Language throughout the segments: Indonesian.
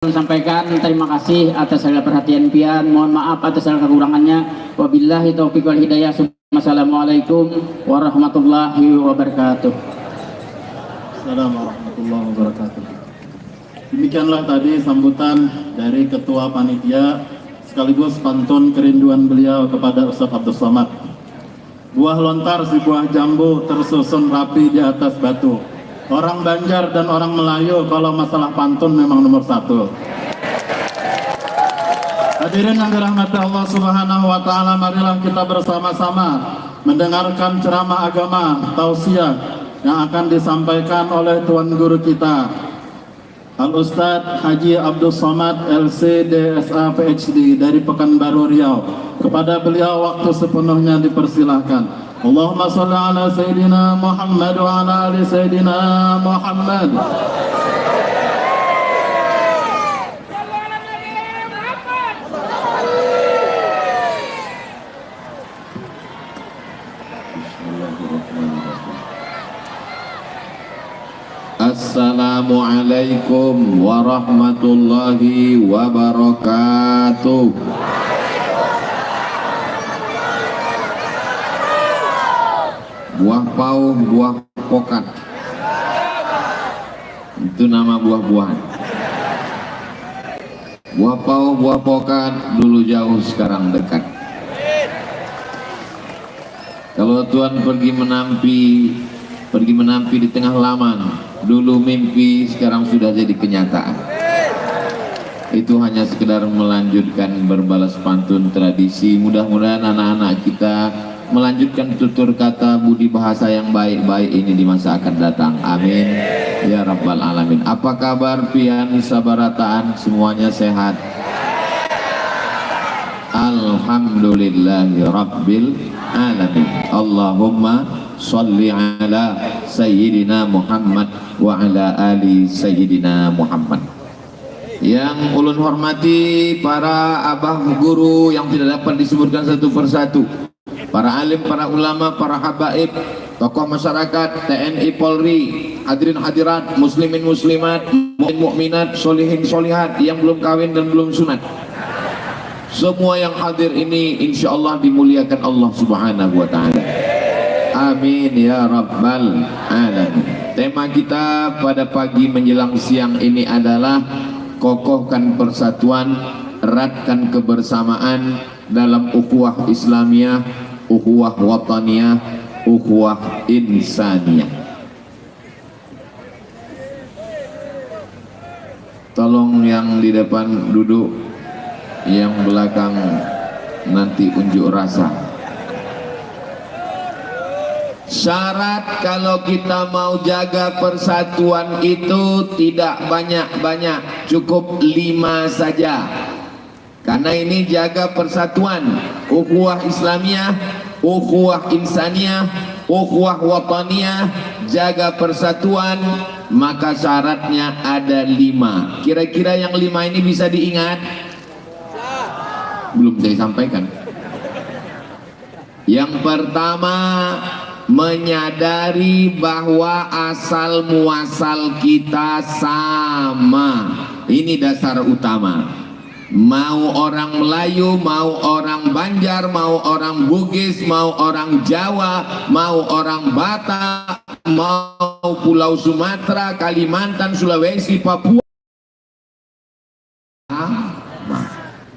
Sampaikan terima kasih atas segala perhatian pian, mohon maaf atas segala kekurangannya. Wabillahi taufiq wal hidayah. Assalamualaikum warahmatullahi wabarakatuh. Assalamualaikum warahmatullahi wabarakatuh. Demikianlah tadi sambutan dari Ketua Panitia sekaligus pantun kerinduan beliau kepada Ustaz Abdul Somad. Buah lontar si buah jambu tersusun rapi di atas batu. Orang Banjar dan orang Melayu kalau masalah pantun memang nomor satu. Hadirin yang dirahmati Allah Subhanahu wa Ta'ala, marilah kita bersama-sama mendengarkan ceramah agama tausiah yang akan disampaikan oleh Tuan Guru kita Al-Ustadz Haji Abdul Somad LC DSA PhD dari Pekanbaru Riau. Kepada beliau waktu sepenuhnya dipersilahkan. Allahumma sholli ala Sayyidina Muhammad wa ala ali Sayyidina Muhammad. Assalamualaikum warahmatullahi wabarakatuh. Buah pau, buah pokat, itu nama buah-buahan. Buah pau, buah pokat, dulu jauh sekarang dekat. Kalau Tuhan pergi menampi di tengah laman, dulu mimpi sekarang sudah jadi kenyataan. Itu hanya sekedar melanjutkan berbalas pantun tradisi. Mudah-mudahan anak-anak kita melanjutkan tutur kata budi bahasa yang baik-baik ini di masa akan datang. Amin ya rabbal alamin. Apa kabar pian sabarataan, semuanya sehat? Alhamdulillahi rabbil alamin. Allahumma sholli ala sayyidina Muhammad wa ala ali sayyidina Muhammad. Yang ulun hormati para abah guru yang tidak dapat disebutkan satu persatu, para alim, para ulama, para habaib, tokoh masyarakat, TNI, Polri, hadirin hadirat, muslimin muslimat, mukmin mukminat, solihin solihat yang belum kawin dan belum sunat. Semua yang hadir ini insya Allah dimuliakan Allah Subhanahu wa Ta'ala. Amin ya rabbal alamin. Tema kita pada pagi menjelang siang ini adalah kokohkan persatuan, eratkan kebersamaan dalam ukhuwah Islamiyah, ukhuwah wataniyah, ukhuwah insaniyah. Tolong yang di depan duduk, yang belakang nanti unjuk rasa. Syarat kalau kita mau jaga persatuan itu tidak banyak-banyak, cukup 5 saja. Karena ini jaga persatuan, ukhuwah Islamiyah, ukhuwah insaniyah, ukhuwah wataniyah, jaga persatuan, maka syaratnya ada 5. Kira-kira yang 5 ini bisa diingat? Belum saya sampaikan. Yang pertama, menyadari bahwa asal muasal kita sama. Ini dasar utama. Mau orang Melayu, mau orang Banjar, mau orang Bugis, mau orang Jawa, mau orang Batak, mau Pulau Sumatera, Kalimantan, Sulawesi, Papua.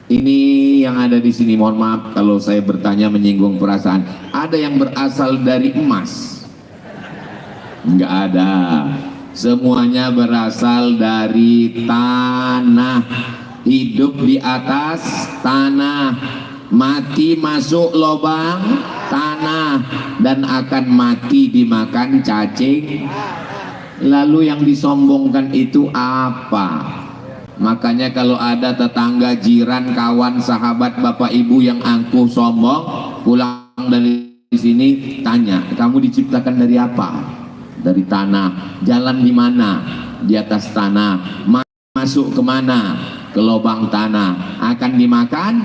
Ini yang ada di sini, mohon maaf kalau saya bertanya menyinggung perasaan. Ada yang berasal dari emas? Enggak ada. Semuanya berasal dari tanah. Hidup di atas tanah, mati masuk lubang tanah, dan akan mati dimakan cacing. Lalu yang disombongkan itu apa? Makanya kalau ada tetangga, jiran, kawan, sahabat, bapak ibu yang angkuh sombong, pulang dari sini tanya, kamu diciptakan dari apa? Dari tanah. Jalan di mana? Di atas tanah. Masuk kemana? Ke lubang tanah. Akan dimakan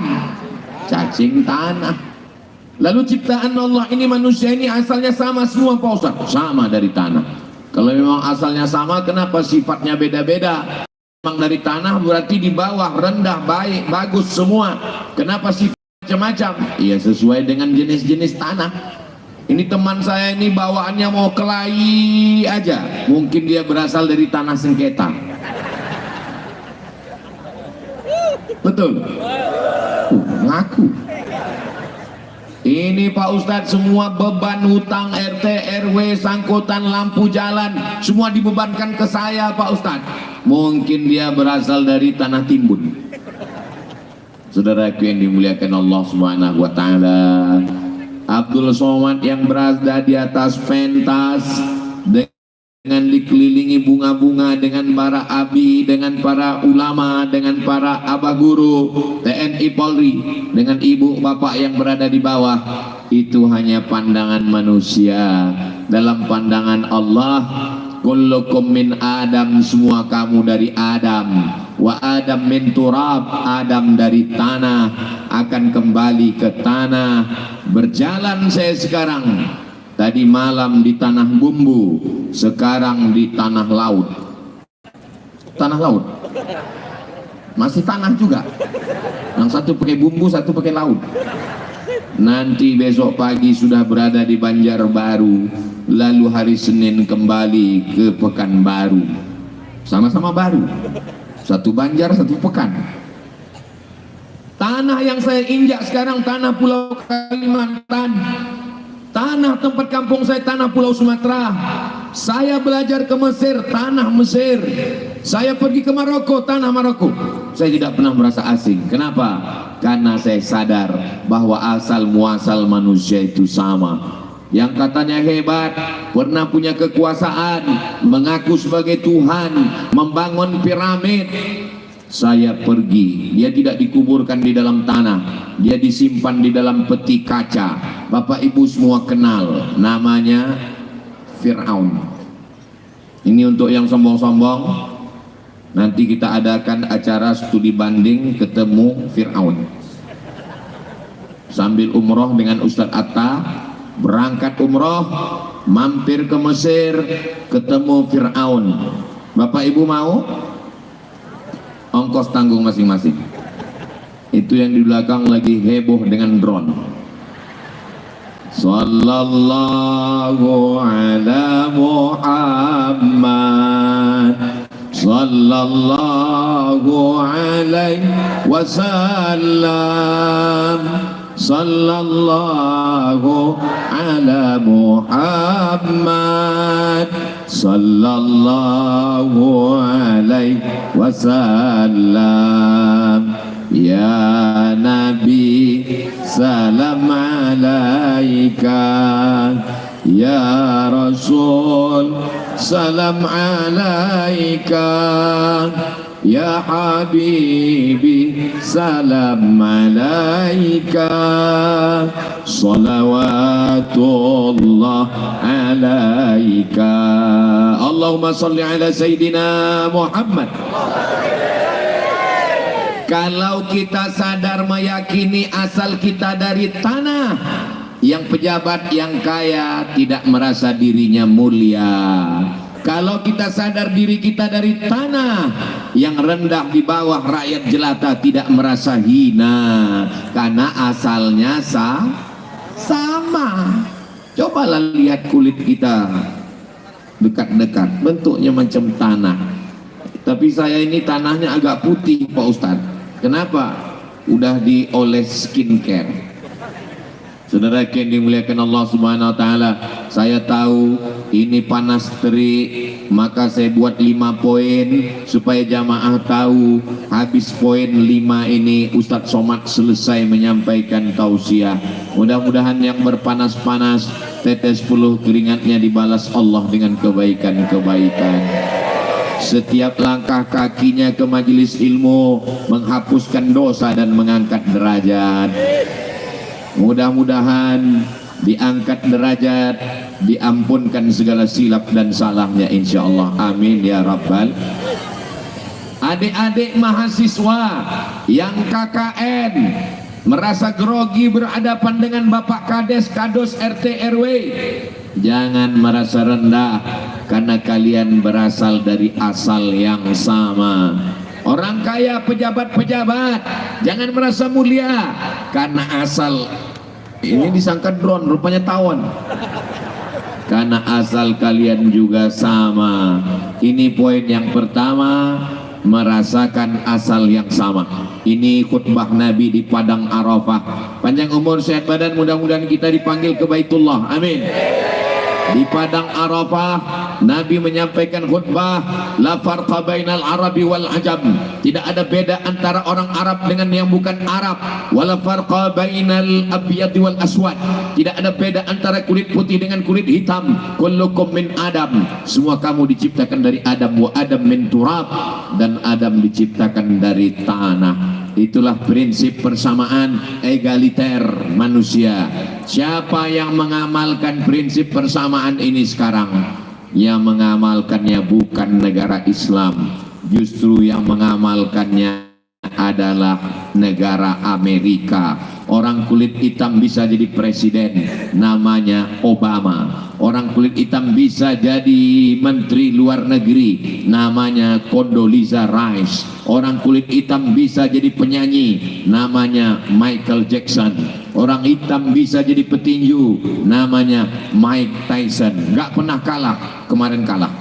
cacing tanah. Lalu ciptaan Allah ini, manusia ini asalnya sama semua Pak Ustaz? Sama dari tanah. Kalau memang asalnya sama, kenapa sifatnya beda-beda? dari tanah berarti di bawah rendah, baik, bagus semua. Kenapa sifat macam-macam? Ya sesuai dengan jenis-jenis tanah. Ini teman saya ini bawaannya mau kelahi aja, mungkin dia berasal dari tanah sengketa. Betul? Ngaku. Ini Pak Ustadz, semua beban hutang RT, RW, sangkutan lampu jalan, semua dibebankan ke saya Pak Ustadz. Mungkin dia berasal dari tanah timbun. Saudaraku yang dimuliakan Allah Subhanahu wa Ta'ala, Abdul Somad yang berada di atas pentas dengan dikelilingi bunga-bunga, dengan para abi, dengan para ulama, dengan para abah guru, TNI Polri, dengan ibu bapak yang berada di bawah. Itu hanya pandangan manusia. Dalam pandangan Allah, kullukum min Adam, semua kamu dari Adam, wa Adam min turab, Adam dari tanah, akan kembali ke tanah. Berjalan saya sekarang, tadi malam di tanah bumbu, sekarang di tanah laut. Tanah laut masih tanah juga, yang satu pakai bumbu, satu pakai laut. Nanti besok pagi sudah berada di Banjarbaru, lalu hari Senin kembali ke Pekanbaru. Sama-sama baru, satu Banjar, satu Pekan. Tanah yang saya injak sekarang tanah Pulau Kalimantan, tanah tempat kampung saya tanah Pulau Sumatera. Saya belajar ke Mesir, tanah Mesir. Saya pergi ke Maroko, tanah Maroko. Saya tidak pernah merasa asing. Kenapa? Karena saya sadar bahwa asal muasal manusia itu sama. Yang katanya hebat, pernah punya kekuasaan, mengaku sebagai Tuhan, membangun piramid. Saya pergi, dia tidak dikuburkan di dalam tanah, dia disimpan di dalam peti kaca. Bapak ibu semua kenal, namanya Fir'aun. Ini untuk yang sombong-sombong, nanti kita adakan acara studi banding ketemu Fir'aun. Sambil umroh dengan Ustadz Atta, berangkat umroh, mampir ke Mesir, ketemu Fir'aun. Bapak ibu mau? Ongkos tanggung masing-masing. Itu yang di belakang lagi heboh dengan drone. Sallallahu ala Muhammad, sallallahu alaihi wasallam, sallallahu ala Muhammad, sallallahu alaihi wasallam. Ya Nabi, salam alaika. Ya Rasul, salam alaika. Ya Habibi, salam alaika. Salawatullah alaika. Allahumma salli ala Sayyidina Muhammad. Kalau kita sadar meyakini asal kita dari tanah, yang pejabat, yang kaya tidak merasa dirinya mulia. Kalau kita sadar diri kita dari tanah, yang rendah di bawah rakyat jelata tidak merasa hina, karena asalnya sama. Cobalah lihat kulit kita dekat-dekat, bentuknya macam tanah. Tapi saya ini tanahnya agak putih Pak Ustadz. Kenapa? Udah dioles skincare. Saudara yang dimuliakan Allah Subhanahu wa Ta'ala, saya tahu ini panas terik, maka saya buat 5 poin supaya jamaah tahu. Habis poin 5 ini Ustadz Somad selesai menyampaikan tausiah. Mudah-mudahan yang berpanas-panas tetes puluh keringatnya dibalas Allah dengan kebaikan-kebaikan. Setiap langkah kakinya ke majelis ilmu menghapuskan dosa dan mengangkat derajat. Mudah-mudahan diangkat derajat, diampunkan segala silap dan salahnya insyaallah. Amin ya rabbal. Adik-adik mahasiswa yang KKN merasa grogi berhadapan dengan Bapak Kades, Kados, RT, RW, jangan merasa rendah karena kalian berasal dari asal yang sama. Orang kaya, pejabat-pejabat, jangan merasa mulia karena asal ini disangka drone, rupanya tawon. Karena asal kalian juga sama. Ini poin yang pertama, merasakan asal yang sama. Ini khutbah Nabi di Padang Arafah. Panjang umur, sehat badan, mudah-mudahan kita dipanggil ke Baitullah. Amin. Di Padang Arafah Nabi menyampaikan khutbah, la farqa bainal arabi wal ajam, tidak ada beda antara orang Arab dengan yang bukan Arab, wala farqa bainal abyad wal aswad, tidak ada beda antara kulit putih dengan kulit hitam. Kullukum min Adam, semua kamu diciptakan dari Adam, wa Adam min turab, dan Adam diciptakan dari tanah. Itulah prinsip persamaan egaliter manusia. Siapa yang mengamalkan prinsip persamaan ini sekarang? Yang mengamalkannya bukan negara Islam, justru yang mengamalkannya adalah negara Amerika. Orang kulit hitam bisa jadi presiden, namanya Obama. Orang kulit hitam bisa jadi menteri luar negeri, namanya Condoleezza Rice. Orang kulit hitam bisa jadi penyanyi, namanya Michael Jackson. Orang hitam bisa jadi petinju, namanya Mike Tyson. Gak pernah kalah, kemarin kalah.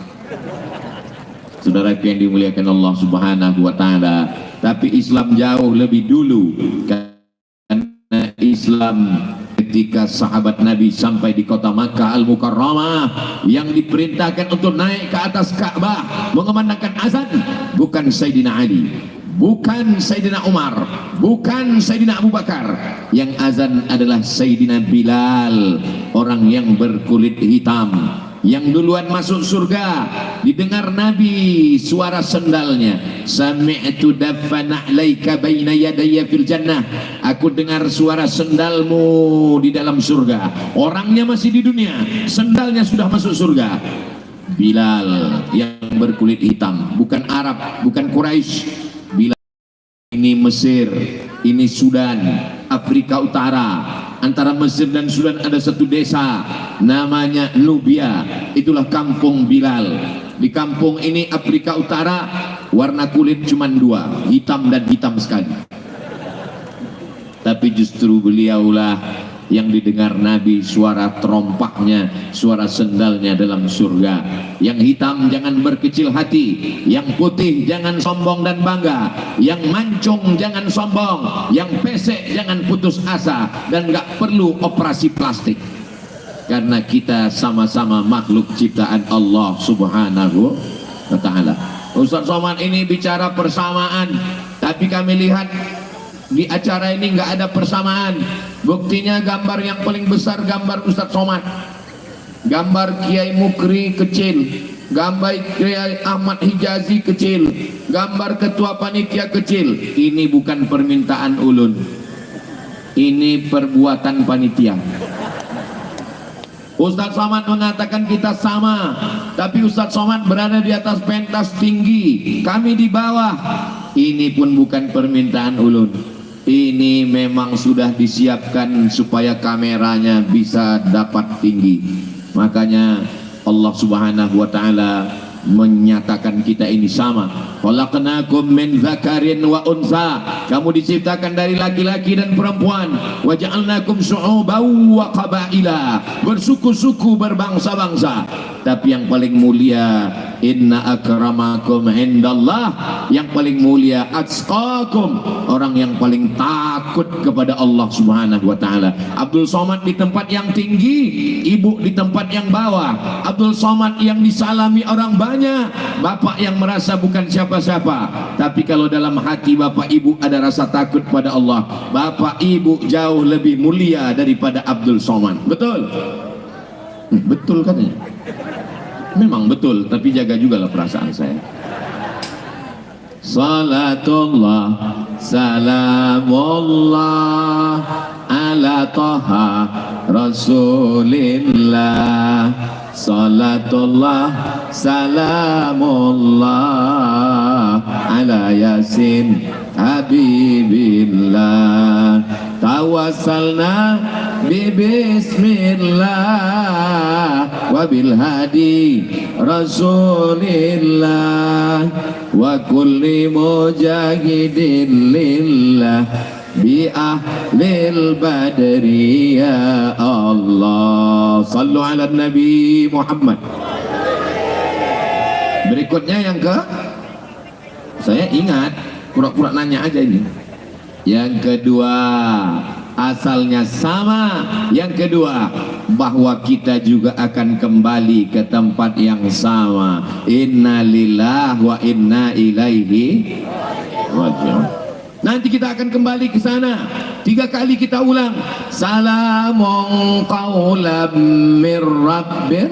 Saudara yang dimuliakan Allah Subhanahu wa Ta'ala, tapi Islam jauh lebih dulu. Karena Islam ketika sahabat Nabi sampai di kota Makkah Al-Mukarramah, yang diperintahkan untuk naik ke atas Ka'bah mengumandangkan azan bukan Sayyidina Ali, bukan Sayyidina Umar, bukan Sayyidina Abu Bakar. Yang azan adalah Sayyidina Bilal, orang yang berkulit hitam, yang duluan masuk surga. Didengar Nabi suara sendalnya, sami'tu daffana 'alaika baina yadayya fil jannah, aku dengar suara sendalmu di dalam surga. Orangnya masih di dunia, sendalnya sudah masuk surga. Bilal yang berkulit hitam, bukan Arab, bukan Quraisy. Bilal ini Mesir, ini Sudan, Afrika Utara. Antara Mesir dan Sudan ada satu desa namanya Nubia, itulah kampung Bilal. Di kampung ini Afrika Utara, warna kulit cuma dua, hitam dan hitam sekali. Tapi justru beliaulah yang didengar Nabi suara terompahnya, suara sendalnya dalam surga. Yang hitam jangan berkecil hati, yang putih jangan sombong dan bangga, yang mancung jangan sombong, yang pesek jangan putus asa, dan gak perlu operasi plastik. Karena kita sama-sama makhluk ciptaan Allah Subhanahu wa Ta'ala. Ustaz Somad ini bicara persamaan, tapi kami lihat di acara ini nggak ada persamaan. Buktinya gambar yang paling besar gambar Ustadz Somad, gambar Kiai Mukri kecil, gambar Kiai Ahmad Hijazi kecil, gambar ketua panitia kecil. Ini bukan permintaan ulun, ini perbuatan panitia. Ustadz Somad mengatakan kita sama, tapi Ustadz Somad berada di atas pentas tinggi, kami di bawah. Ini pun bukan permintaan ulun, ini memang sudah disiapkan supaya kameranya bisa dapat tinggi. Makanya Allah Subhanahu wa Ta'ala menyatakan kita ini sama. Khalaqnakum min dzakarin wa unsa, kamu diciptakan dari laki-laki dan perempuan. Wa ja'alnakum syu'uban wa qabaila, bersuku-suku, berbangsa-bangsa. Tapi yang paling mulia, inna akramakum indallah, yang paling mulia atqakum, orang yang paling takut kepada Allah Subhanahu wa Ta'ala. Abdul Somad di tempat yang tinggi, ibu di tempat yang bawah. Abdul Somad yang disalami orang banyak, bapak yang merasa bukan siapa-siapa. Tapi kalau dalam hati bapak ibu ada rasa takut pada Allah, bapak ibu jauh lebih mulia daripada Abdul Somad. Betul? Betul katanya. Memang betul, tapi jaga juga lah perasaan saya. Salatullah salamullah ala taha rasulillah. Salatullah salamullah ala yasin habibillah. tawassalna bi bismillah wa bil hadi rasulillah wa kulli mujahidin lillah bi ahlil badri ya Allah. Sallu ala Nabi Muhammad. Berikutnya yang saya ingat, pura-pura nanya aja ini. Yang kedua, asalnya sama. Yang kedua, bahwa kita juga akan kembali ke tempat yang sama. Inna lillahi wa inna ilaihi raji'un. Nanti kita akan kembali ke sana. 3 kali kita ulang. Salamun qawlam mir rabbir,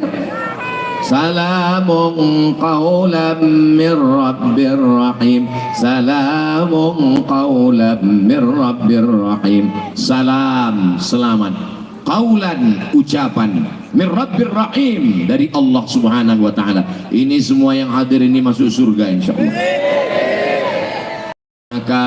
salamun qawlam mir rabbir rahim, salamun qawlam mir rabbir rahim. Salam, selamat. Qawlan, ucapan. Mir rabbir rahim, dari Allah subhanahu wa ta'ala. Ini semua yang hadir ini masuk surga insyaallah. Maka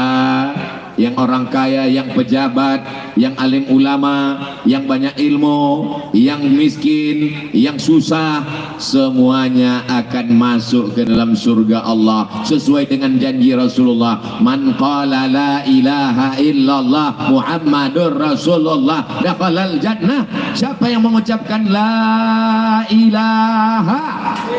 yang orang kaya, yang pejabat, yang alim ulama, yang banyak ilmu, yang miskin, yang susah, semuanya akan masuk ke dalam surga Allah sesuai dengan janji Rasulullah. Man qala la ilaha illallah Muhammadur Rasulullah dakhalal jannah. Siapa yang mengucapkan la ilaha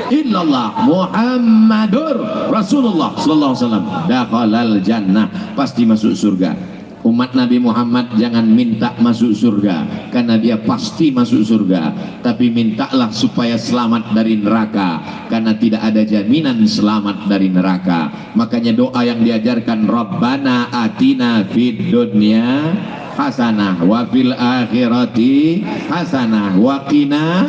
illallah Muhammadur Rasulullah sallallahu alaihi wasallam dakhalal jannah, pasti masuk surga. Umat Nabi Muhammad jangan minta masuk surga karena dia pasti masuk surga, tapi mintalah supaya selamat dari neraka karena tidak ada jaminan selamat dari neraka. Makanya doa yang diajarkan, Rabbana atina fid dunya hasanah wa fil akhirati hasanah wa qina.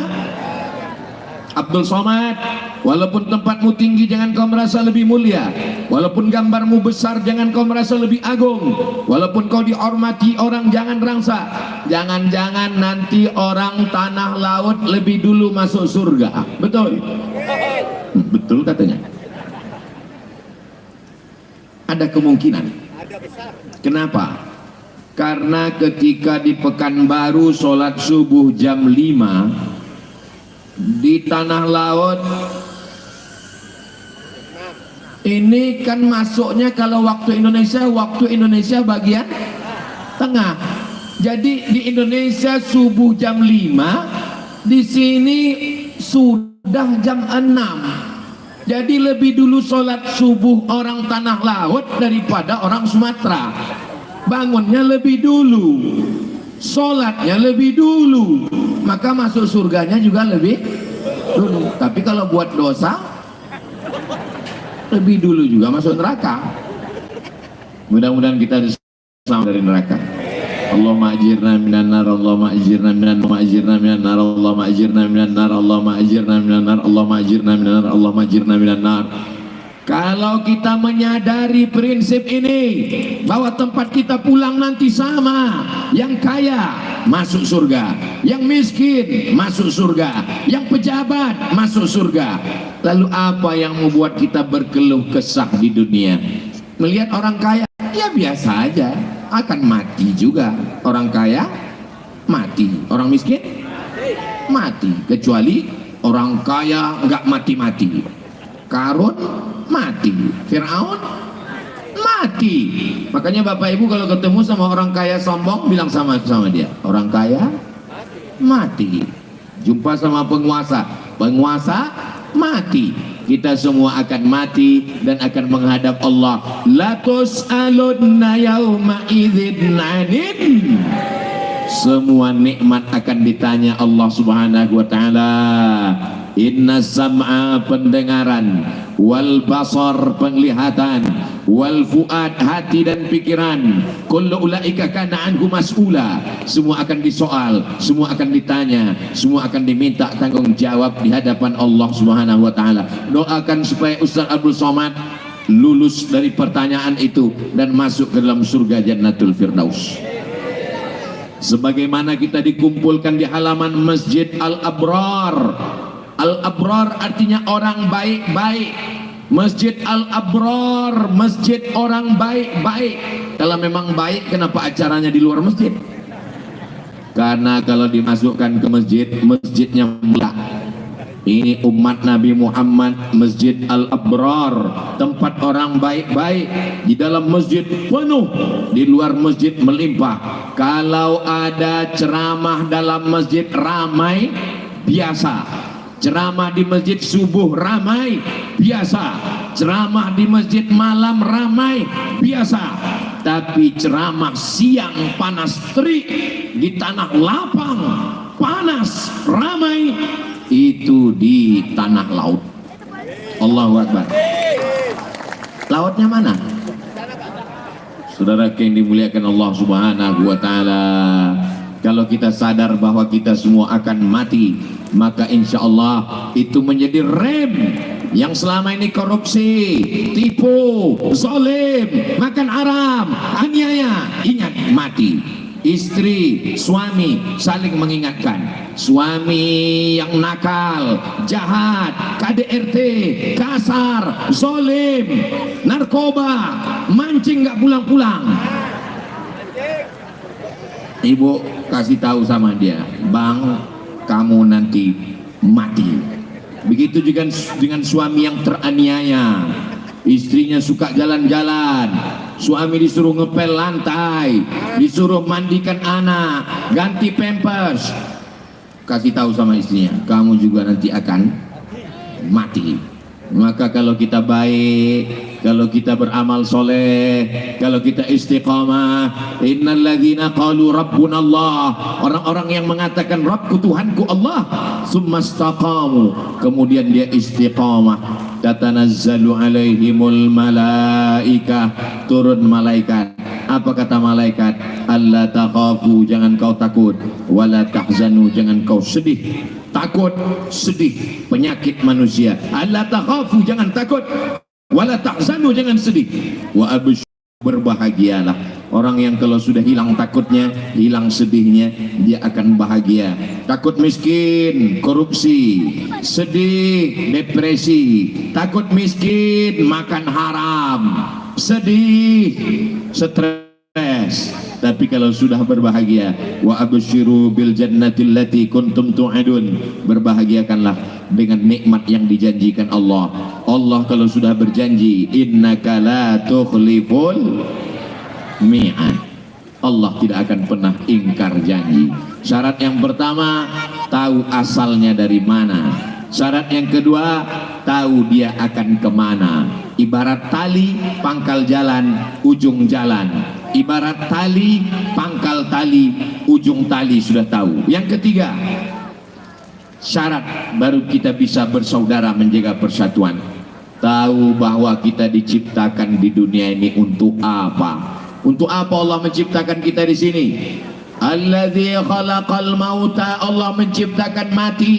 Abdul Somad, walaupun tempatmu tinggi jangan kau merasa lebih mulia, walaupun gambarmu besar jangan kau merasa lebih agung, walaupun kau dihormati orang jangan rangsa. Jangan-jangan nanti orang tanah laut lebih dulu masuk surga. Betul? Betul katanya. Ada kemungkinan. Kenapa? Karena ketika di Pekanbaru sholat subuh jam 5 di tanah laut ini kan masuknya kalau waktu Indonesia bagian tengah. Jadi di Indonesia subuh jam 5, di sini sudah jam 6. Jadi lebih dulu sholat subuh orang tanah laut daripada orang Sumatera. Bangunnya lebih dulu, sholatnya lebih dulu, maka masuk surganya juga lebih dulu. Tapi kalau buat dosa lebih dulu juga masuk neraka. Mudah-mudahan kita selamat dari neraka. Allahumma ajirna minan nar, Allahumma ajirna minan nar, ajirna minan nar, Allahumma ajirna minan nar, Allahumma ajirna minan nar, Allahumma ajirna minan nar, Allahumma ajirna minan nar. Kalau kita menyadari prinsip ini, bahwa tempat kita pulang nanti sama, yang kaya masuk surga, yang miskin masuk surga, yang pejabat masuk surga. Lalu apa yang membuat kita berkeluh kesah di dunia? Melihat orang kaya, ya biasa aja, akan mati juga. Orang kaya mati, orang miskin mati. Kecuali orang kaya nggak mati-mati. Karun mati, Fir'aun mati. Makanya Bapak Ibu kalau ketemu sama orang kaya sombong, bilang sama dia, orang kaya mati. Jumpa sama penguasa mati. Kita semua akan mati dan akan menghadap Allah. La tus'alunna yawma idzin 'anin. Semua nikmat akan ditanya Allah Subhanahu wa taala. Inna sam'a, pendengaran, wal basar, penglihatan, wal fuad, hati dan pikiran, kullu ulaika kana anhu mas'ula. Semua akan disoal, semua akan ditanya, semua akan diminta tanggung jawab di hadapan Allah Subhanahu wa taala. Doakan supaya Ustaz Abdul Somad lulus dari pertanyaan itu dan masuk ke dalam surga Jannatul Firdaus. Sebagaimana kita dikumpulkan di halaman Masjid Al-Abrar. Al-Abrar artinya orang baik-baik. Masjid Al-Abrar, masjid orang baik-baik. Kalau memang baik, kenapa acaranya di luar masjid? Karena kalau dimasukkan ke masjid, masjidnya meledak. Ini umat Nabi Muhammad, Masjid Al-Abrar, tempat orang baik-baik. Di dalam masjid penuh, di luar masjid melimpah. Kalau ada ceramah dalam masjid ramai, biasa. Ceramah di masjid subuh ramai, biasa. Ceramah di masjid malam ramai, biasa. Tapi ceramah siang panas terik di tanah lapang, panas, ramai, itu di tanah laut. Allahu Akbar. Lautnya mana? Saudara yang dimuliakan Allah Subhanahu wa taala, kalau kita sadar bahwa kita semua akan mati, maka insya Allah itu menjadi rem yang selama ini korupsi, tipu, zalim, makan haram, aniaya. Ingat, mati. Istri, suami saling mengingatkan. Suami yang nakal, jahat, KDRT, kasar, zalim, narkoba, mancing nggak pulang-pulang. Ibu kasih tahu sama dia, bang, kamu nanti mati. Begitu juga dengan suami yang teraniaya. Istrinya suka jalan-jalan, suami disuruh ngepel lantai, disuruh mandikan anak, ganti pampers. Kasih tahu sama istrinya, kamu juga nanti akan mati. Maka kalau kita baik, kalau kita beramal soleh, kalau kita istiqamah, innalladzina qalu rabbuna Allah, orang-orang yang mengatakan Rabbku Tuhanku Allah, summastaqamu, kemudian dia istiqamah, tatanazzalu alaihimul malaikah, turun malaikat. Apa kata malaikat? Alla takhafu, jangan kau takut, wala tahzanu, jangan kau sedih. Takut, sedih, penyakit manusia. Alla takhafu, jangan takut, wala tahzanu, jangan sedih. Wa abshiru, berbahagialah. Orang yang kalau sudah hilang takutnya, hilang sedihnya, dia akan bahagia. Takut miskin, korupsi, sedih, depresi. Takut miskin, makan haram, sedih, stres. Tapi kalau sudah berbahagia, wa abshiru bil jannati allati kuntum tu'adun, berbahagiakanlah dengan nikmat yang dijanjikan Allah. Allah kalau sudah berjanji, innaka la tukhliful mi'ad, Allah tidak akan pernah ingkar janji. Syarat yang pertama, tahu asalnya dari mana. Syarat yang kedua, tahu dia akan kemana. Ibarat tali, pangkal jalan, ujung jalan. Ibarat tali, pangkal tali, ujung tali sudah tahu. Yang ketiga, syarat baru kita bisa bersaudara, menjaga persatuan. Tahu bahwa kita diciptakan di dunia ini untuk apa? Untuk apa Allah menciptakan kita di sini? Alladzi khalaqal mauta, Allah menciptakan mati,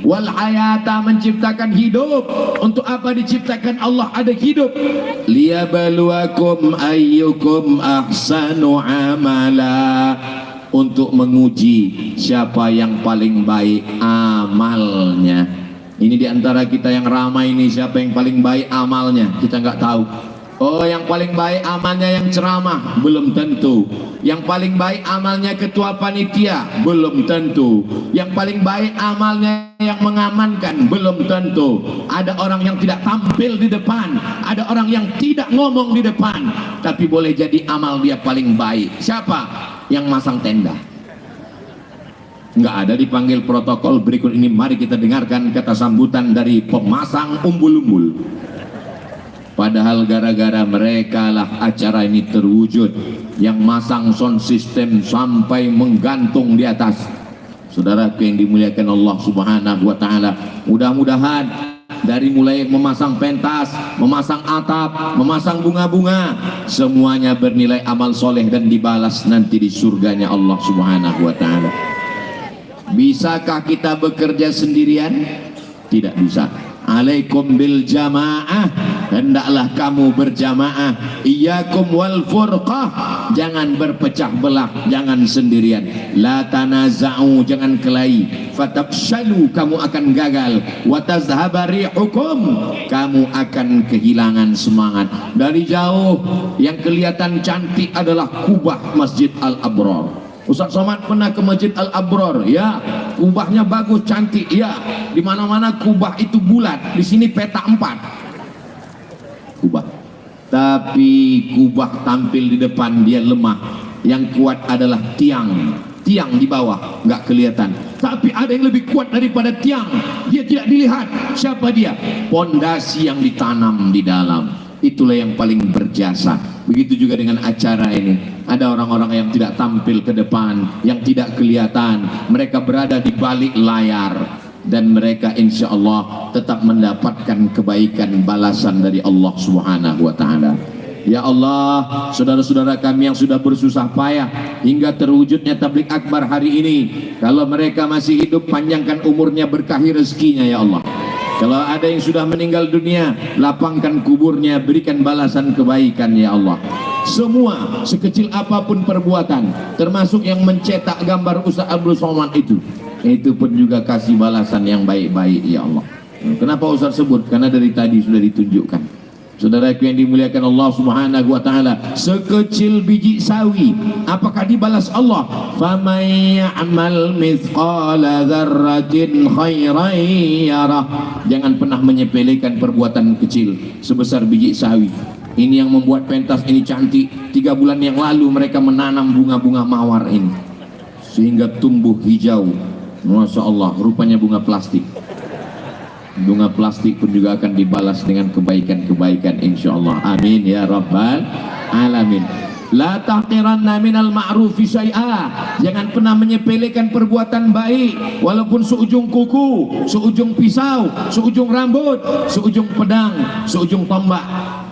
wal hayata, menciptakan hidup. Untuk apa diciptakan Allah ada hidup? Liyabluwakum ayyukum ahsanu amala, untuk menguji siapa yang paling baik amalnya. Ini diantara kita yang ramai ini, siapa yang paling baik amalnya kita nggak tahu. Oh, yang paling baik amalnya yang ceramah, belum tentu. Yang paling baik amalnya ketua panitia, belum tentu. Yang paling baik amalnya yang mengamankan, belum tentu. Ada orang yang tidak tampil di depan, ada orang yang tidak ngomong di depan, tapi boleh jadi amal dia paling baik. Siapa? Yang masang tenda. Nggak ada dipanggil protokol. Berikut ini mari kita dengarkan kata sambutan dari pemasang umbul-umbul. Padahal gara-gara mereka lah acara ini terwujud. Yang masang sound system sampai menggantung di atas. Saudara yang dimuliakan Allah Subhanahu wa taala, mudah-mudahan dari mulai memasang pentas, memasang atap, memasang bunga-bunga, semuanya bernilai amal soleh dan dibalas nanti di surganya Allah Subhanahu wa taala. Bisakah kita bekerja sendirian? Tidak bisa. Alaikum bil jamaah, hendaklah kamu berjamaah. Iyyakum wal furqah, jangan berpecah belah, jangan sendirian. La tanaza'u, jangan kelahi. fatafshalu, kamu akan gagal, wa tazhaba rihukum, kamu akan kehilangan semangat. Dari jauh yang kelihatan cantik adalah kubah Masjid Al-Abrar. Ustaz Somad pernah ke Masjid Al-Abrar, ya, kubahnya bagus, cantik, ya. Di mana-mana kubah itu bulat, di sini peta 4 kubah. Tapi kubah tampil di depan dia lemah. Yang kuat adalah tiang di bawah nggak kelihatan. Tapi ada yang lebih kuat daripada tiang, dia tidak dilihat. Siapa dia? Pondasi yang ditanam di dalam, itulah yang paling berjasa. Begitu juga dengan acara ini. Ada orang-orang yang tidak tampil ke depan, yang tidak kelihatan, mereka berada di balik layar, dan mereka insya Allah tetap mendapatkan kebaikan balasan dari Allah Subhanahu wa Ta'ala. Ya Allah, saudara-saudara kami yang sudah bersusah payah hingga terwujudnya tabligh akbar hari ini, kalau mereka masih hidup, panjangkan umurnya, berkahi rezekinya ya Allah. Kalau ada yang sudah meninggal dunia, lapangkan kuburnya, berikan balasan kebaikan ya Allah. Semua, sekecil apapun perbuatan, termasuk yang mencetak gambar Ustaz Abdul Somad itu pun juga kasih balasan yang baik-baik ya Allah. Kenapa Ustaz sebut? Karena dari tadi sudah ditunjukkan. Saudaraku yang dimuliakan Allah Subhanahu wa Ta'ala, sekecil biji sawi, apakah dibalas Allah? Faman ya'mal mithqala dzarratin khairan yarah. Jangan pernah menyepelekan perbuatan kecil sebesar biji sawi. Ini yang membuat pentas ini cantik. 3 bulan yang lalu mereka menanam bunga-bunga mawar ini sehingga tumbuh hijau. Masya Allah, rupanya bunga plastik. Bunga plastik pun juga akan dibalas dengan kebaikan-kebaikan insyaallah. Amin ya rabbal alamin. La tahqiranna minal ma'rufi syai'a. Jangan pernah menyepelekan perbuatan baik, walaupun seujung kuku, seujung pisau, seujung rambut, seujung pedang, seujung tombak,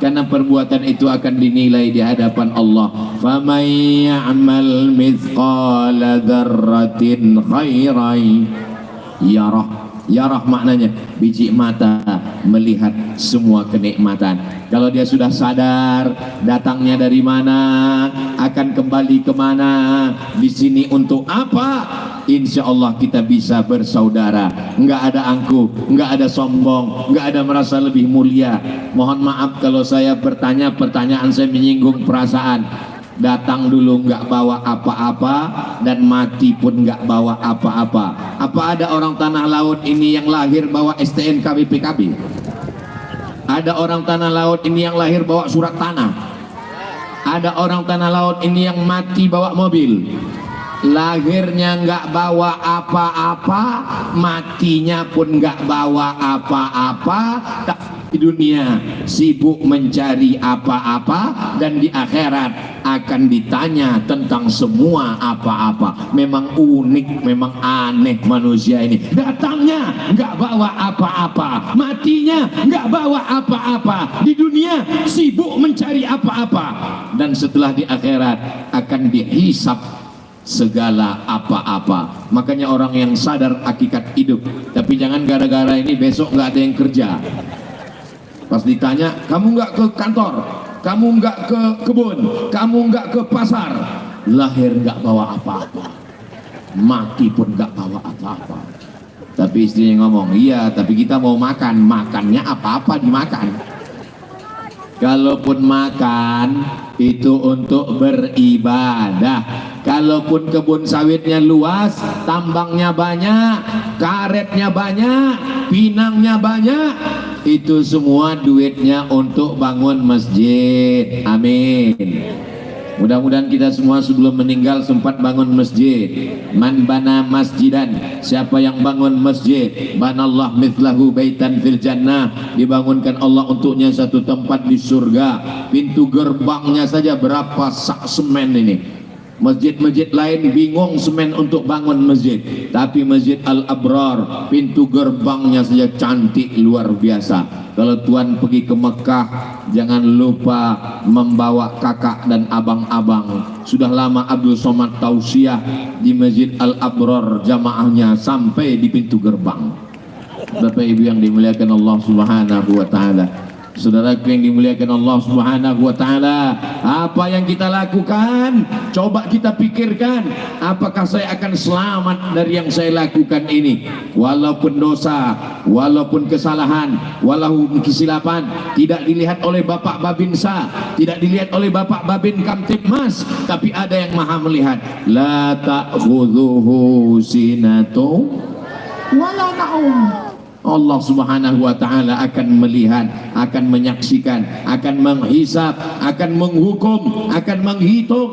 karena perbuatan itu akan dinilai di hadapan Allah. Faman ya'mal mithqala dzarratin khairan yarah. Yarah maknanya biji mata melihat semua kenikmatan. Kalau dia sudah sadar datangnya dari mana, akan kembali kemana, di sini untuk apa, insya Allah kita bisa bersaudara. Enggak ada angkuh, enggak ada sombong, enggak ada merasa lebih mulia. Mohon maaf kalau saya bertanya, pertanyaan saya menyinggung perasaan. Datang dulu nggak bawa apa-apa, dan mati pun nggak bawa apa-apa. Apa ada orang tanah laut ini yang lahir bawa STNK BPKB? Ada orang tanah laut ini yang lahir bawa surat tanah? Ada orang tanah laut ini yang mati bawa mobil? Lahirnya nggak bawa apa-apa, matinya pun nggak bawa apa-apa. Di dunia sibuk mencari apa-apa, dan di akhirat akan ditanya tentang semua apa-apa. Memang unik, memang aneh manusia ini. Datangnya nggak bawa apa-apa, matinya nggak bawa apa-apa. Di dunia sibuk mencari apa-apa, dan setelah di akhirat akan dihisap segala apa-apa. Makanya orang yang sadar hakikat hidup, tapi jangan gara-gara ini besok nggak ada yang kerja. Pas ditanya, kamu nggak ke kantor, kamu nggak ke kebun, kamu nggak ke pasar, lahir nggak bawa apa-apa, mati pun nggak bawa apa-apa. Tapi istrinya ngomong, iya tapi kita mau makan, makannya apa-apa dimakan. Kalaupun makan itu untuk beribadah. Kalaupun kebun sawitnya luas, tambangnya banyak, karetnya banyak, pinangnya banyak, itu semua duitnya untuk bangun masjid. Amin. Mudah-mudahan kita semua sebelum meninggal sempat bangun masjid. Man bana masjidan, siapa yang bangun masjid, banallah mithlahu baitan fil jannah, dibangunkan Allah untuknya satu tempat di surga. Pintu gerbangnya saja berapa sak semen ini. Masjid-masjid lain bingung semen untuk bangun masjid, tapi Masjid Al-Abrar pintu gerbangnya saja cantik luar biasa. Kalau tuan pergi ke Mekah, jangan lupa membawa kakak dan abang-abang. Sudah lama Abdul Somad tausiah di Masjid Al-Abrar, jamaahnya sampai di pintu gerbang. Bapak Ibu yang dimuliakan Allah Subhanahu wa Ta'ala, Saudaraku yang dimuliakan Allah Subhanahu wa taala, apa yang kita lakukan? Coba kita pikirkan, apakah saya akan selamat dari yang saya lakukan ini? Walaupun dosa, walaupun kesalahan, walaupun kesilapan, tidak dilihat oleh Bapak Babinsa, tidak dilihat oleh Bapak Babin Kamtibmas, tapi ada yang Maha melihat. La ta'khudhuhu sinatu wala naum. Allah Subhanahu wa taala akan melihat, akan menyaksikan, akan menghisap, akan menghukum, akan menghitung.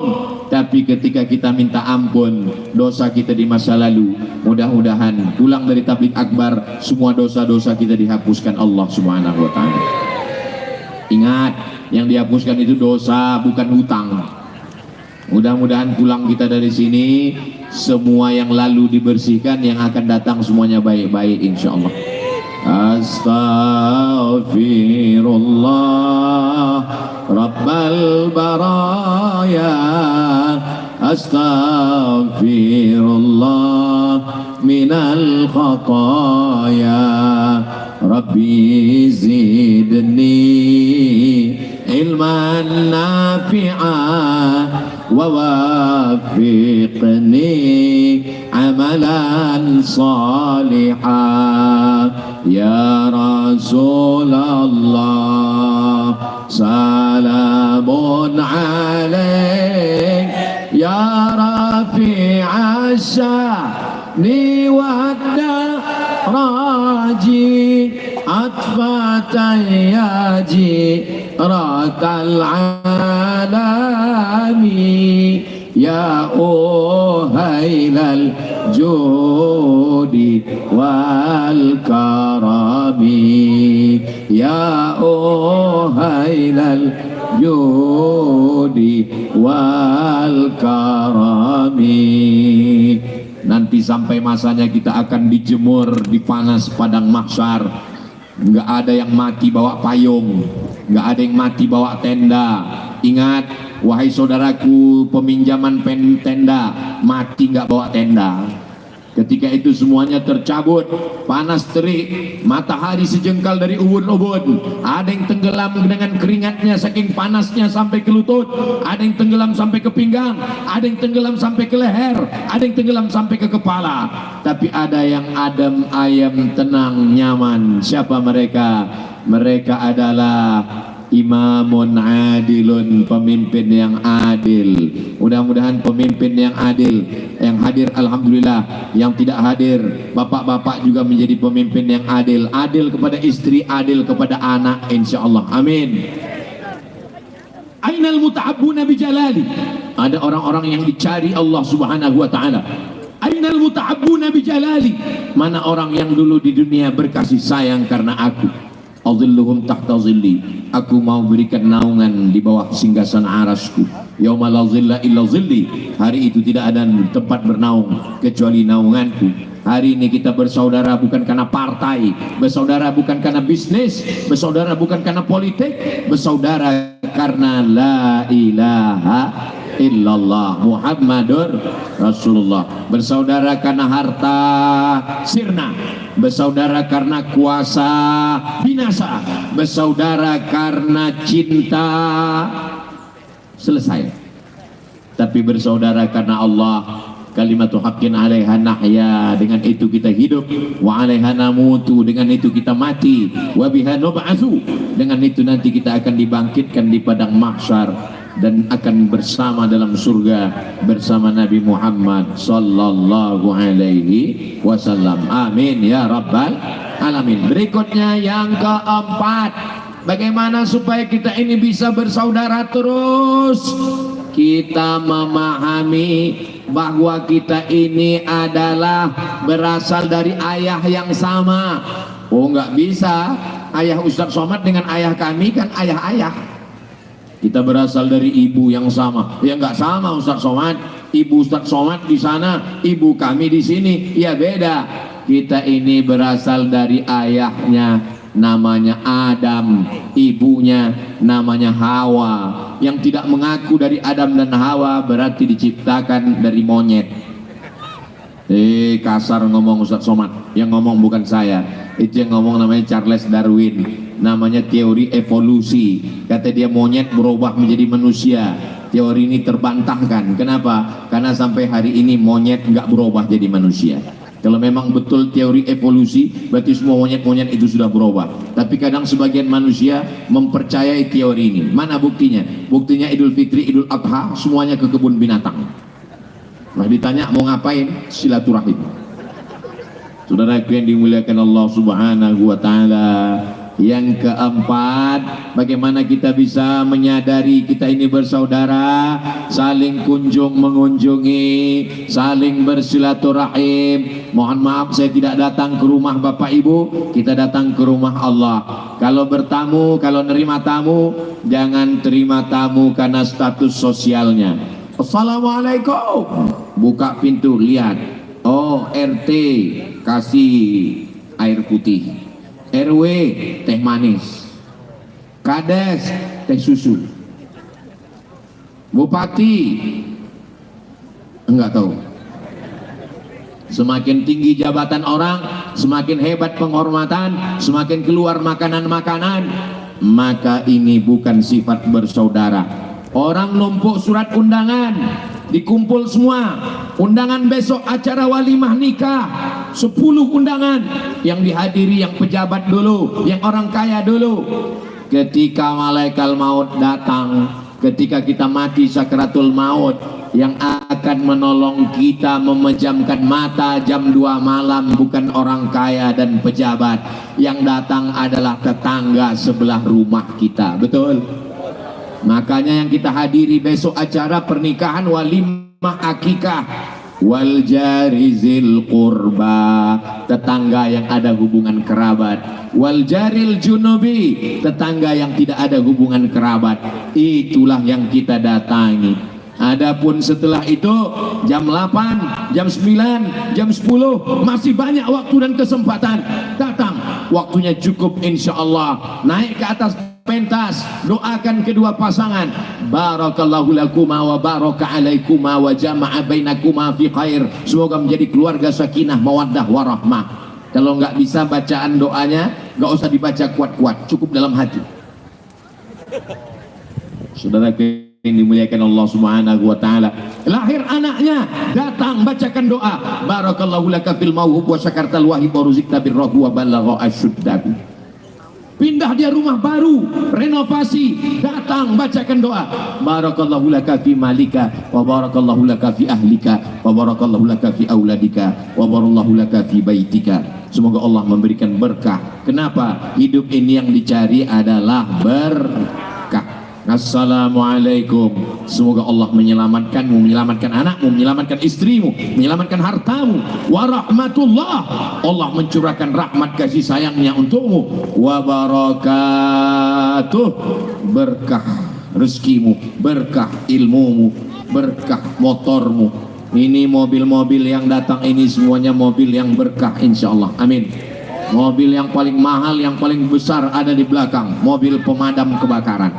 Tapi ketika kita minta ampun dosa kita di masa lalu, mudah-mudahan pulang dari tabligh akbar semua dosa-dosa kita dihapuskan Allah Subhanahu wa taala. Ingat, yang dihapuskan itu dosa, bukan hutang. Mudah-mudahan pulang kita dari sini semua yang lalu dibersihkan, yang akan datang semuanya baik-baik insyaallah. Astaghfirullah Rabbal baraya, astaghfirullah minal khataya, Rabbi zidni ilman nafi'an wa wafiqni amalan salihah. Ya Rasulullah salamun alaik, ya rafi'a sya'ni wadda raji atfatan yaji ratal alami, ya uhailal judi wal karami, ya uhailal judi wal karami. Nanti sampai masanya kita akan dijemur di panas padang mahsyar. Nggak ada yang mati bawa payung, nggak ada yang mati bawa tenda. Ingat, wahai saudaraku, peminjaman tenda, mati nggak bawa tenda. Ketika itu semuanya tercabut, panas terik, matahari sejengkal dari ubun-ubun. Ada yang tenggelam dengan keringatnya saking panasnya sampai ke lutut, ada yang tenggelam sampai ke pinggang, ada yang tenggelam sampai ke leher, ada yang tenggelam sampai ke kepala. Tapi ada yang adem ayem, tenang, nyaman. Siapa mereka? Mereka adalah imamun adilun, pemimpin yang adil. Mudah-mudahan pemimpin yang adil, yang hadir alhamdulillah, yang tidak hadir bapak-bapak juga menjadi pemimpin yang adil. Adil kepada istri, adil kepada anak, insyaallah. Amin. Ainal muta'abbuna bijalali. Ada orang-orang yang dicari Allah Subhanahu wa taala. Ainal muta'abbuna bijalali. Mana orang yang dulu di dunia berkasih sayang karena aku. Adhilluhum tahta zilli. Aku mau berikan naungan di bawah singgasana arasku. Yauma la zilla illa zilli. Hari itu tidak ada tempat bernaung kecuali naunganku. Hari ini kita bersaudara bukan karena partai, bersaudara bukan karena bisnis, bersaudara bukan karena politik, bersaudara karena la ilaha illallah Muhammadur Rasulullah. Bersaudara karena harta sirna, bersaudara karena kuasa binasa, bersaudara karena cinta selesai. Tapi bersaudara karena Allah, kalimatu haqqin 'alaiha nahya, dengan itu kita hidup, wa 'alaiha namutu, dengan itu kita mati, wa biha nub'atsu, dengan itu nanti kita akan dibangkitkan di padang mahsyar dan akan bersama dalam surga bersama Nabi Muhammad sallallahu alaihi wasallam. Amin ya rabbal alamin. Berikutnya yang keempat, bagaimana supaya kita ini bisa bersaudara terus? Kita memahami bahwa kita ini adalah berasal dari ayah yang sama. Oh, nggak bisa ayah Ustadz Somad dengan ayah kami kan ayah-ayah. Kita berasal dari ibu yang sama. Ya nggak sama Ustadz Somad. Ibu Ustadz Somad di sana, ibu kami di sini. Ya beda. Kita ini berasal dari ayahnya namanya Adam, ibunya namanya Hawa. Yang tidak mengaku dari Adam dan Hawa berarti diciptakan dari monyet. Kasar ngomong Ustadz Somad. Yang ngomong bukan saya. Itu yang ngomong namanya Charles Darwin. namanya teori evolusi. Kata dia monyet berubah menjadi manusia. Teori ini terbantahkan. Kenapa? Karena sampai hari ini monyet nggak berubah jadi manusia. Kalau memang betul teori evolusi, berarti semua monyet-monyet itu sudah berubah. Tapi kadang sebagian manusia mempercayai teori ini. Mana buktinya? Buktinya Idul Fitri, Idul Adha, semuanya ke kebun binatang. Nah ditanya mau ngapain? Silaturahim. Saudaraku yang dimuliakan Allah Subhanahu wa Ta'ala. Yang keempat, bagaimana kita bisa menyadari kita ini bersaudara, saling kunjung mengunjungi, saling bersilaturahim. Mohon maaf saya tidak datang ke rumah Bapak Ibu, kita datang ke rumah Allah. Kalau bertamu, kalau nerima tamu, jangan terima tamu karena status sosialnya. Assalamualaikum, buka pintu, lihat, oh RT kasih air putih, RW teh manis, Kades teh susu, Bupati enggak tahu. Semakin tinggi jabatan orang, semakin hebat penghormatan, semakin keluar makanan-makanan, maka ini bukan sifat bersaudara. Orang numpuk surat undangan, dikumpul semua, undangan besok acara walimah nikah, 10 undangan, yang dihadiri yang pejabat dulu, yang orang kaya dulu. Ketika malaikat maut datang, ketika kita mati sakratul maut, yang akan menolong kita memejamkan mata jam 2 malam bukan orang kaya dan pejabat, yang datang adalah tetangga sebelah rumah kita. Betul? Makanya yang kita hadiri besok acara pernikahan walimah akikah, wal jarizil qurba, tetangga yang ada hubungan kerabat, wal jaril junubi, tetangga yang tidak ada hubungan kerabat, itulah yang kita datangi. Adapun setelah itu jam 8, jam 9, jam 10 masih banyak waktu dan kesempatan, datang, waktunya cukup insya Allah, naik ke atas pentas, doakan kedua pasangan, barakallahu lakuma wa baraka alaikuma wa jama'a bainakuma fi khair, semoga menjadi keluarga sakinah mawaddah warahmah. Kalau nggak bisa bacaan doanya, nggak usah dibaca kuat-kuat, cukup dalam hati. Saudara yang dimuliakan Allah Subhanahu wa Ta'ala, lahir anaknya, datang bacakan doa, barakallahu laka fil mauhub wa syakartal wahib wa ruzikta birrahu wa balagha asyuddahu. Pindah dia rumah baru, renovasi, datang bacakan doa, barakallahu laka fi malika wa barakallahu laka fi ahlika wa barakallahu laka fi auladika wa barakallahu laka fi baitika. Semoga Allah memberikan berkah. Kenapa? Hidup ini yang dicari adalah berkah. Assalamualaikum. Semoga Allah menyelamatkanmu, menyelamatkan anakmu, menyelamatkan istrimu, menyelamatkan hartamu. Warahmatullah, Allah mencurahkan rahmat kasih sayangnya untukmu. Wabarakatuh, berkah rezekimu, berkah ilmumu, berkah motormu. Ini mobil-mobil yang datang ini semuanya mobil yang berkah insyaallah. Amin. Mobil yang paling mahal, yang paling besar ada di belakang, mobil pemadam kebakaran.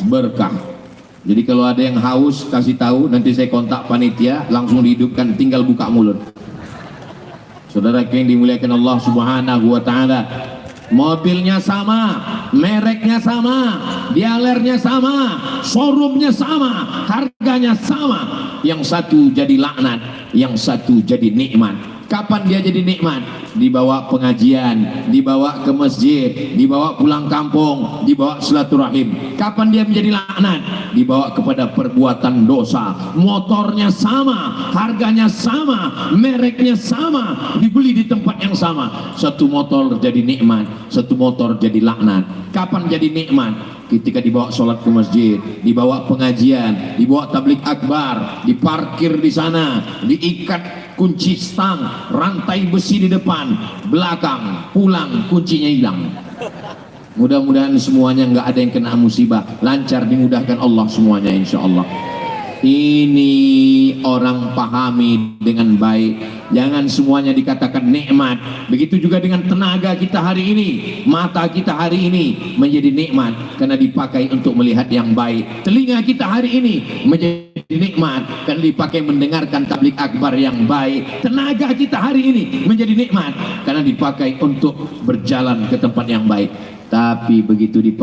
Berkah. Jadi kalau ada yang haus kasih tahu, nanti saya kontak panitia, langsung dihidupkan, tinggal buka mulut. Saudara yang dimuliakan Allah Subhanahu wa Ta'ala, mobilnya sama, mereknya sama, dialernya sama, showroomnya sama, harganya sama. Yang satu jadi laknat, yang satu jadi nikmat. Kapan dia jadi nikmat? Dibawa pengajian, dibawa ke masjid, dibawa pulang kampung, dibawa silaturahim. Kapan dia menjadi laknat? Dibawa kepada perbuatan dosa. Motornya sama, harganya sama, mereknya sama, dibeli di tempat yang sama. Satu motor jadi nikmat, satu motor jadi laknat. Kapan jadi nikmat? Ketika dibawa sholat ke masjid, dibawa pengajian, dibawa tablik akbar, diparkir di sana, diikat kunci stang, rantai besi di depan, belakang, pulang kuncinya hilang. Mudah-mudahan semuanya nggak ada yang kena musibah, lancar dimudahkan Allah semuanya insya Allah. Ini orang pahami dengan baik, jangan semuanya dikatakan nikmat. Begitu juga dengan tenaga kita hari ini, mata kita hari ini menjadi nikmat karena dipakai untuk melihat yang baik. Telinga kita hari ini menjadi nikmat karena dipakai mendengarkan tablik akbar yang baik. Tenaga kita hari ini menjadi nikmat karena dipakai untuk berjalan ke tempat yang baik. Tapi begitu dipakai